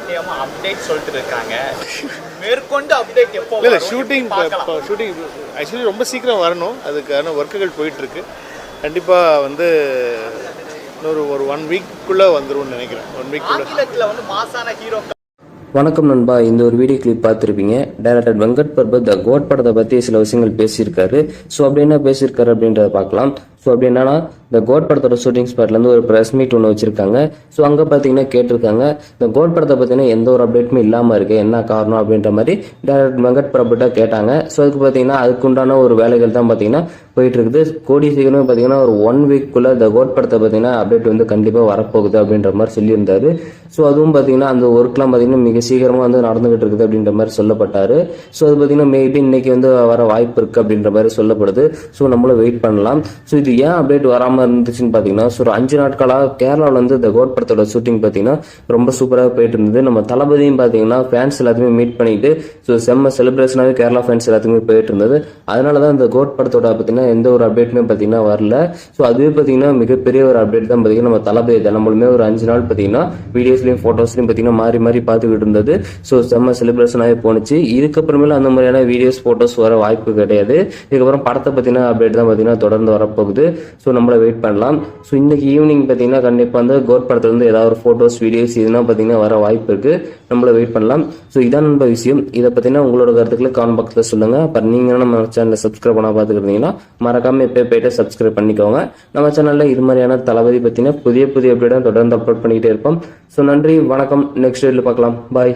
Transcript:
பத்தியமா update சொல்லிட்டு இருக்காங்க. மேற்கொண்டு அப்டேட் எப்போ? இல்லை ஷூட்டிங் ஆக்சுவலி ரொம்ப சீக்கிரம் வரணும். அதுக்கான ஒர்க்குகள் போயிட்டுருக்கு. கண்டிப்பாக வந்து இன்னொரு 1 வீக்குள்ளே வந்துரும்னு நினைக்கிறேன். 1 வீக்குள்ளே. ஆங்கிலத்தில் வந்து மாசான ஹீரோ. வணக்கம் நண்பா, இந்த ஒரு வீடியோ கிளிப் பார்த்துருப்பீங்க. டைரக்டர் வெங்கட் பிரபு த கோட் படத்தை பற்றி சில விஷயங்கள் பேசியிருக்காரு. ஸோ அப்படி என்ன பேசியிருக்காரு அப்படின்றத பார்க்கலாம். ஸோ அப்படி என்னன்னா, இந்த கோட் படத்தோட ஷூட்டிங் ஸ்பாட்லேருந்து ஒரு ப்ரெஸ் மீட் ஒன்று வச்சிருக்காங்க. ஸோ அங்கே பார்த்தீங்கன்னா கேட்டிருக்காங்க, இந்த கோட் படத்தை பார்த்தீங்கன்னா எந்த ஒரு அப்டேட்டுமே இல்லாமல் இருக்கு, என்ன காரணம் அப்படின்ற மாதிரி டைரக்டர் வெங்கட் பிரபுட்ட கேட்டாங்க. ஸோ அதுக்கு பார்த்தீங்கன்னா அதுக்குண்டான ஒரு வேலைகள் தான் பார்த்தீங்கன்னா போயிட்டு இருக்குது. கோடி சீக்கிரமே பார்த்தீங்கன்னா ஒரு 1 வீக்குள்ள இந்த கோட் படத்தை பார்த்தீங்கன்னா அப்டேட் வந்து கண்டிப்பாக வரப்போகுது அப்படின்ற மாதிரி சொல்லியிருந்தாரு. ஸோ அதுவும் பார்த்தீங்கன்னா அந்த ஒர்க்லாம் பார்த்தீங்கன்னா மிக சீக்கிரமாக வந்து நடந்துகிட்டு இருக்குது அப்படின்ற மாதிரி சொல்லப்பட்டாரு. ஸோ அது பார்த்தீங்கன்னா மேபி இன்னைக்கு வந்து வர வாய்ப்பு இருக்கு அப்படின்ற மாதிரி சொல்லப்படுது. ஸோ நம்மளும் வெயிட் பண்ணலாம். ஸோ இது ஏன் அப்டேட் வராமல் இருந்துச்சுன்னு பார்த்தீங்கன்னா, ஸோ ஒரு 5 நாட்களாக கேரளாவில் வந்து இந்த கோட் படத்தோட ஷூட்டிங் பார்த்தீங்கன்னா ரொம்ப சூப்பராக போயிட்டு இருந்தது. நம்ம தளபதியும் பார்த்தீங்கன்னா ஃபேன்ஸ் எல்லாத்தையுமே மீட் பண்ணிட்டு ஸோ செம்ம செலிப்ரேஷனாகவே கேரளா ஃபேன்ஸ் எல்லாத்துக்குமே போயிட்டு இருந்தது. அதனால தான் இந்த கோட் படத்தோட பார்த்தீங்கன்னா எந்த ஒரு அப்டேட்டுமே பார்த்தீங்கன்னா வரல. ஸோ அதுவே பார்த்தீங்கன்னா மிகப்பெரிய ஒரு அப்டேட் தான் பார்த்தீங்கன்னா நம்ம தளபதி நம்மளுமே ஒரு 5 நாள் பார்த்தீங்கன்னா வீடியோஸ்லையும் ஃபோட்டோஸ்லையும் பார்த்தீங்கன்னா மாறி மாறி பார்த்துக்கிட்டு இருந்தது. ஸோ செம்ம செலிப்ரேஷனாகவே போணுச்சு. இதுக்கப்புறமேல அந்த மாதிரியான வீடியோஸ் ஃபோட்டோஸ் வர வாய்ப்பு கிடையாது. இதுக்கப்புறம் படத்தை பற்றின அப்டேட் தான் பார்த்தீங்கன்னா தொடர்ந்து வரப்போகுது. ஸோ நம்மள வெயிட் பண்ணலாம். ஸோ இன்னைக்கு ஈவினிங் பார்த்தீங்கன்னா கண்டிப்பாக வந்து கோட் படத்துலேருந்து ஏதாவது ஒரு ஃபோட்டோஸ் வீடியோஸ் இதெல்லாம் பார்த்தீங்கன்னா வர வாய்ப்பு இருக்குது. நம்மள வெயிட் பண்ணலாம். ஸோ இதான் நம்ப விஷயம். இதை பற்றினா உங்களோட கருத்துக்களை கமெண்ட் பாக்ஸில் சொல்லுங்கள். அப்புறம் நீங்கள் நம்ம சேனலை சப்ஸ்கிரைப் பண்ணால் பார்த்துக்கிட்டீங்கன்னா மறக்காமல் எப்போ போயிட்டு சப்ஸ்கிரைப் பண்ணிக்கோங்க. நம்ம சேனலில் இது மாதிரியான தளபதி பற்றின புதிய அப்டேட்டாக தொடர்ந்து அப்லோட் பண்ணிக்கிட்டே இருப்போம். ஸோ நன்றி, வணக்கம். நெக்ஸ்ட் வீடியோவில் பார்க்கலாம். பாய்.